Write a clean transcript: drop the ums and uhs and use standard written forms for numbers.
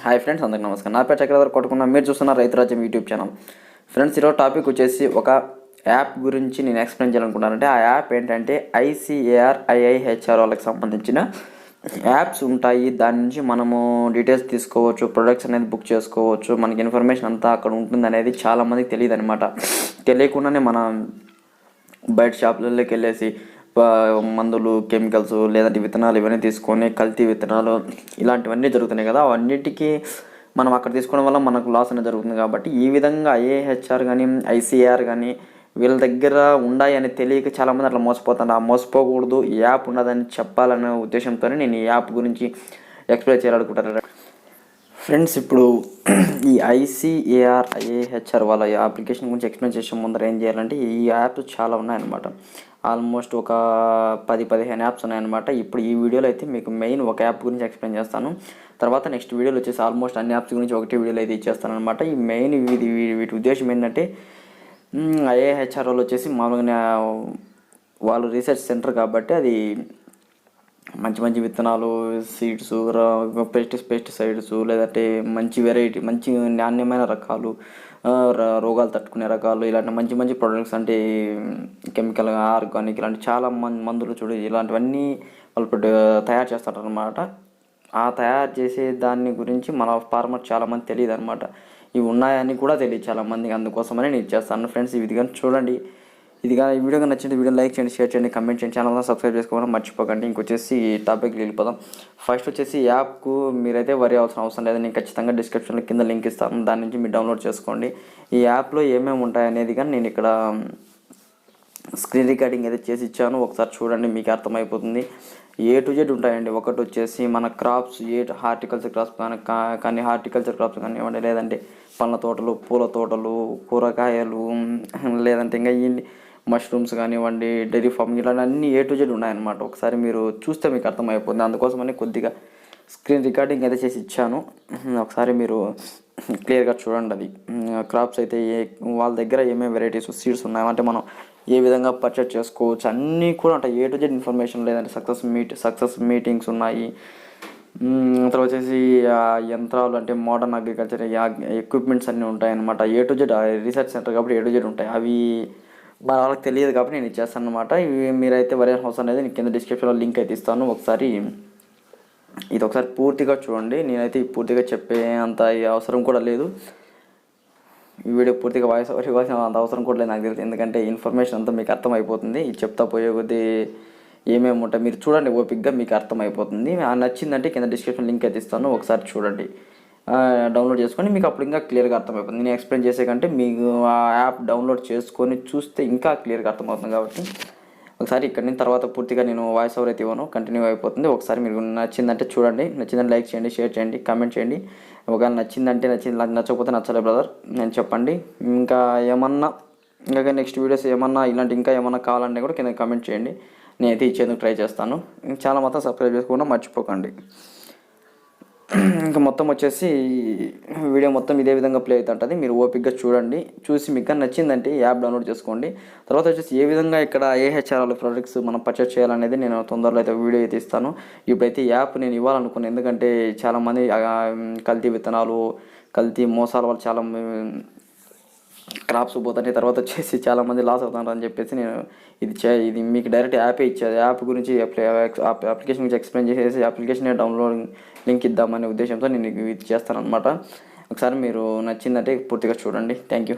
Hi friends, అందరికీ నమస్కారం. నా పేరు చక్రధర్ కొట్టుకున్నా. మీరు చూస్తున్న రైతు రాజ్యం యూట్యూబ్ ఛానల్. ఫ్రెండ్స్, ఈరోజు టాపిక్ వచ్చేసి ఒక యాప్ గురించి నేను ఎక్స్ప్లెయిన్ చేయాలనుకుంటున్నానంటే ఆ యాప్ ఏంటంటే ICAR వాళ్ళకి సంబంధించిన యాప్స్ ఉంటాయి. దాని నుంచి మనము డీటెయిల్స్ తీసుకోవచ్చు, ప్రొడక్ట్స్ అనేది బుక్ చేసుకోవచ్చు. మనకి ఇన్ఫర్మేషన్ అంతా అక్కడ ఉంటుంది అనేది చాలామందికి తెలియదు అనమాట. తెలియకుండానే మన బయట షాపులలోకి వెళ్ళేసి మందులు, కెమికల్స్, లేదంటే విత్తనాలు ఇవన్నీ తీసుకొని కల్తీ విత్తనాలు ఇలాంటివన్నీ జరుగుతున్నాయి కదా. అవన్నిటికీ మనం అక్కడ తీసుకోవడం వల్ల మనకు లాస్ అనేది జరుగుతుంది. కాబట్టి ఈ విధంగా IAHR కానీ ICAR కానీ వీళ్ళ దగ్గర ఉన్నాయి అని తెలియక చాలామంది అట్లా మోసపోతారు. ఆ మోసపోకూడదు, ఈ యాప్ ఉన్నదని చెప్పాలనే ఉద్దేశంతోనే నేను ఈ యాప్ గురించి ఎక్స్ప్లెయిన్ చేయాలనుకుంటాను. ఫ్రెండ్స్, ఇప్పుడు ఈ ICAR వాళ్ళ అప్లికేషన్ గురించి ఎక్స్ప్లెయిన్ చేసే ముందర ఏం చేయాలంటే ఈ యాప్స్ చాలా ఉన్నాయన్నమాట. ఆల్మోస్ట్ ఒక 10-15 యాప్స్ ఉన్నాయన్నమాట. ఇప్పుడు ఈ వీడియోలో అయితే మీకు మెయిన్ ఒక యాప్ గురించి ఎక్స్ప్లెయిన్ చేస్తాను. తర్వాత నెక్స్ట్ వీడియోలో వచ్చేసి ఆల్మోస్ట్ అన్ని యాప్స్ గురించి ఒకటి వీడియోలో అయితే ఇచ్చేస్తాను అనమాట. ఈ మెయిన్ వీటి ఉద్దేశం ఏంటంటే IAHR వాళ్ళు వచ్చేసి మామూలుగా వాళ్ళు రీసెర్చ్ సెంటర్ కాబట్టి అది మంచి మంచి విత్తనాలు, సీడ్స్, పెస్టిసైడ్స్, లేదంటే మంచి వెరైటీ, మంచి నాణ్యమైన రకాలు, రోగాలు తట్టుకునే రకాలు, ఇలాంటి మంచి మంచి ప్రొడక్ట్స్ అంటే కెమికల్, ఆర్గానిక్ ఇలాంటి చాలా మందులు చూడు ఇలాంటివన్నీ వాళ్ళు తయారు చేస్తారనమాట. ఆ తయారు చేసే దాని గురించి మన ఫార్మర్ చాలామంది తెలియదు అనమాట. ఇవి ఉన్నాయని కూడా తెలియదు చాలామందికి. అందుకోసమని నేను ఇచ్చేస్తాను. ఫ్రెండ్స్, ఇది కానీ చూడండి. ఈ వీడియో నచ్చింది వీడియో లైక్ చేయండి, షేర్ చేయండి, కమెంట్ చేయండి, ఛానల్ సబ్స్క్రైబ్ చేసుకోవడం మర్చిపోకండి. ఇంకొచ్చేసి టాపిక్ వెళ్ళిపోదాం. ఫస్ట్ వచ్చేసి యాప్కు మీరైతే వరి అవసరం లేదు. నేను ఖచ్చితంగా డిస్క్రిప్షన్లో కింద లింక్ ఇస్తాను. దాని నుంచి మీరు డౌన్లోడ్ చేసుకోండి. ఈ యాప్లో ఏమేమి ఉంటాయి అనేది కానీ నేను ఇక్కడ స్క్రీన్ రికార్డింగ్ అయితే చేసి ఇచ్చాను. ఒకసారి చూడండి, మీకు అర్థమైపోతుంది. A to Z ఉంటాయండి. ఒకటి వచ్చేసి మన క్రాప్స్, హార్టికల్చర్ క్రాప్స్ కానీ హార్టికల్చర్ క్రాప్స్ కానివ్వండి, లేదంటే పండ్ల తోటలు, పూల తోటలు, కూరగాయలు, లేదంటే ఇంకా ఈ మష్రూమ్స్ కానివ్వండి, డైరీ ఫార్మింగ్ ఇలాంటి అన్ని A to Z ఉన్నాయన్నమాట. ఒకసారి మీరు చూస్తే మీకు అర్థమైపోతుంది. అందుకోసమని కొద్దిగా స్క్రీన్ రికార్డింగ్ అయితే చేసి ఇచ్చాను. ఒకసారి మీరు క్లియర్గా చూడండి. అది క్రాప్స్ అయితే వాళ్ళ దగ్గర ఏమేమి వెరైటీస్ సీడ్స్ ఉన్నాయంటే మనం ఏ విధంగా పర్చేజ్ చేసుకోవచ్చు అన్నీ కూడా ఉంటాయి. A to Z information. లేదంటే సక్సెస్ మీటింగ్స్ ఉన్నాయి. తర్వాత వచ్చేసి యంత్రాలు అంటే మోడర్న్ అగ్రికల్చర్ ఎక్విప్మెంట్స్ అన్నీ ఉంటాయన్నమాట. A to Z research centre కాబట్టి A to Z ఉంటాయి. అవి మన వాళ్ళకి తెలియదు కాబట్టి నేను ఇచ్చేస్తాను అనమాట. ఇవి మీరైతే వరే అవసరం అనేది నేను కింద డిస్క్రిప్షన్లో లింక్ అయితే ఇస్తాను. ఒకసారి ఇది ఒకసారి పూర్తిగా చూడండి. నేనైతే పూర్తిగా చెప్పే అంత అవసరం కూడా లేదు. ఈ వీడియో పూర్తిగా వాయిస్ అంత అవసరం కూడా లేదు నాకు తెలుసు. ఎందుకంటే ఇన్ఫర్మేషన్ అంతా మీకు అర్థమైపోతుంది. ఇది చెప్తా పోయే కొద్దీ ఏమేమి ఉంటాయి మీరు చూడండి, ఓపిక్గా మీకు అర్థమైపోతుంది. నచ్చిందంటే కింద డిస్క్రిప్షన్ లింక్ అయితే ఇస్తాను. ఒకసారి చూడండి, డౌన్లోడ్ చేసుకొని మీకు అప్పుడు ఇంకా క్లియర్గా అర్థమైపోతుంది. నేను ఎక్స్ప్లెయిన్ చేసే కంటే మీకు ఆ యాప్ డౌన్లోడ్ చేసుకొని చూస్తే ఇంకా క్లియర్గా అర్థమవుతుంది. కాబట్టి ఒకసారి ఇక్కడ నుంచి తర్వాత పూర్తిగా నేను వాయిస్ ఓవర్ అయితే ఇవ్వను, కంటిన్యూ అయిపోతుంది. ఒకసారి మీరు నచ్చిందంటే చూడండి, నచ్చిందంటే లైక్ చేయండి, షేర్ చేయండి, కామెంట్ చేయండి. ఒకవేళ నచ్చిందంటే నచ్చకపోతే నచ్చలే బ్రదర్ నేను చెప్పండి. ఇంకా ఏమన్నా ఇంకా నెక్స్ట్ వీడియోస్ ఏమన్నా ఇలాంటి ఇంకా ఏమన్నా కావాలంటే కూడా కింద కామెంట్ చేయండి. నేనైతే ఇచ్చేందుకు ట్రై చేస్తాను. చాలా మొత్తం సబ్స్క్రైబ్ చేసుకోకుండా మర్చిపోకండి. ఇంకా మొత్తం వచ్చేసి వీడియో మొత్తం ఇదే విధంగా ప్లే అవుతుంటుంది. మీరు ఓపిక్గా చూడండి. చూసి మీకు నచ్చిందంటే యాప్ డౌన్లోడ్ చేసుకోండి. తర్వాత వచ్చేసి ఏ విధంగా ఇక్కడ IAHR ప్రొడక్ట్స్ మనం పర్చేస్ చేయాలనేది నేను తొందరలో అయితే వీడియో అయితే ఇస్తాను. ఇప్పుడైతే యాప్ నేను ఇవ్వాలనుకున్నాను. ఎందుకంటే చాలామంది కల్తీ విత్తనాలు, కల్తీ మోసాల వల్ల చాలా క్రాప్స్ పోతాయి. తర్వాత వచ్చేసి చాలామంది లాస్ అవుతున్నారు అని చెప్పేసి నేను ఇది మీకు డైరెక్ట్ యాపే ఇచ్చేది. యాప్ గురించి అప్లికేషన్ గురించి ఎక్స్ప్లెయిన్ చేసేసి అప్లికేషన్ డౌన్లోడ్ లింక్ ఇద్దామనే ఉద్దేశంతో నేను ఇది చేస్తాను అనమాట. ఒకసారి మీరు నచ్చిందంటే పూర్తిగా చూడండి. Thank you.